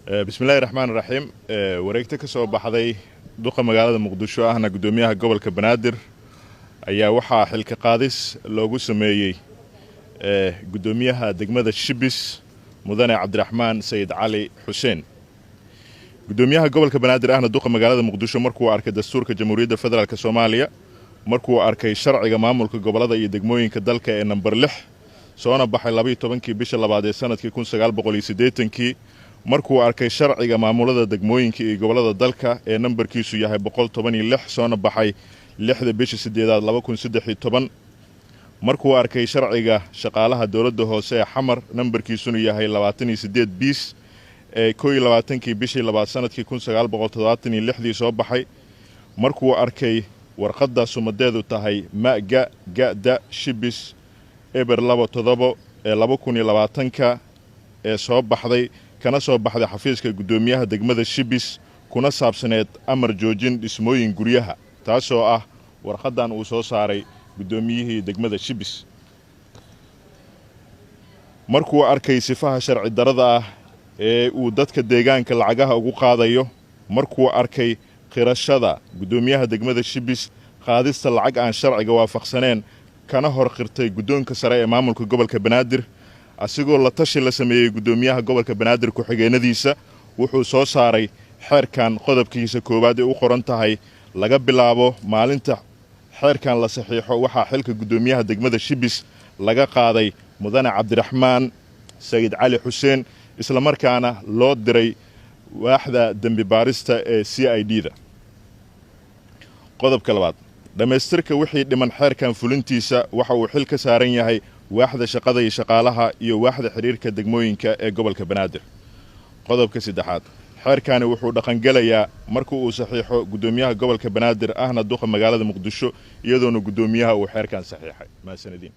بسم الله الرحمن الرحيم wareegta ka soo baxday duqa magaalada Muqdisho ahna gudoomiyaha gobolka Banaadir ayaa waxa xilka qaadis loogu sameeyay gudoomiyaha degmada Shibis mudane Cabdiraxmaan Sayid Cali Xuseen gudoomiyaha gobolka Banaadir ahna duqa magaalada Muqdisho markuu arkay dastuurka Jamhuuriyadda Federaalka Soomaaliya markuu arkay sharciga maamulka gobolada iyo degmooyinka dalka ee number 6 soona baxay 12 bisha labaad ee sanadkii 1980 markuu arkay sharciga maamulada degmooyinka iyo gobolada dalka ee nambarkiisu yahay 116 soona baxay 6 bisha 8 2013 markuu arkay sharciga shaqaalaha dawladda hoose ee Xamar nambarkiisuna yahay 28 bis ee 22 bishii labaad sanadkii 1976 soo baxay markuu arkay warqadda sumadeedu tahay Maga Gada Shibis eber 27 ee 2020 ee soo baxday kana soo baxday xafiiska gudoomiyaha degmada Shibis kuna saabsaneed amar joojin dhismooyin guryaha taasoo ah warqadan uu soo saaray gudoomiyihii degmada Shibis markuu arkay sifaha sharci darada ah ee uu dadka deegaanka lacagaha ugu qaadayo markuu arkay qirashada gudoomiyaha degmada Shibis qaadista lacag aan sharciga waafaqsaneen kana hor qirtay gudoonka sare ee maamulka gobolka Banaadir asigoo la tashi la sameeyay gudoomiyaha gobolka Banaadir ku xigeenadiisa wuxuu soo saaray xeerkan qodobkiisa koowaad ee u qoran tahay laga bilaabo maalinta xeerkan la saxiixo waxa xilka gudoomiyaha degmada Shibis laga qaaday mudane Cabdiraxmaan Sayid Cali Xuseen isla markaana loo diray waaxda dambi baarista ee CID-da qodobka labaad dhameystirka wixii dhiman xeerkan fulintiisa waxa uu xil ka saaran yahay waaxda shaqada iyo shaqaalaha iyo waaxda xiriirka degmooyinka ee gobolka Banaadir qodobka saddexaad xeerkani wuxuu dhaqangelayaa markuu uu saxiixo gudoomiyaha gobolka Banaadir ahna duqa magaalada Muqdisho iyadoona gudoomiyaha uu xeerkan saxiixay ma sanadin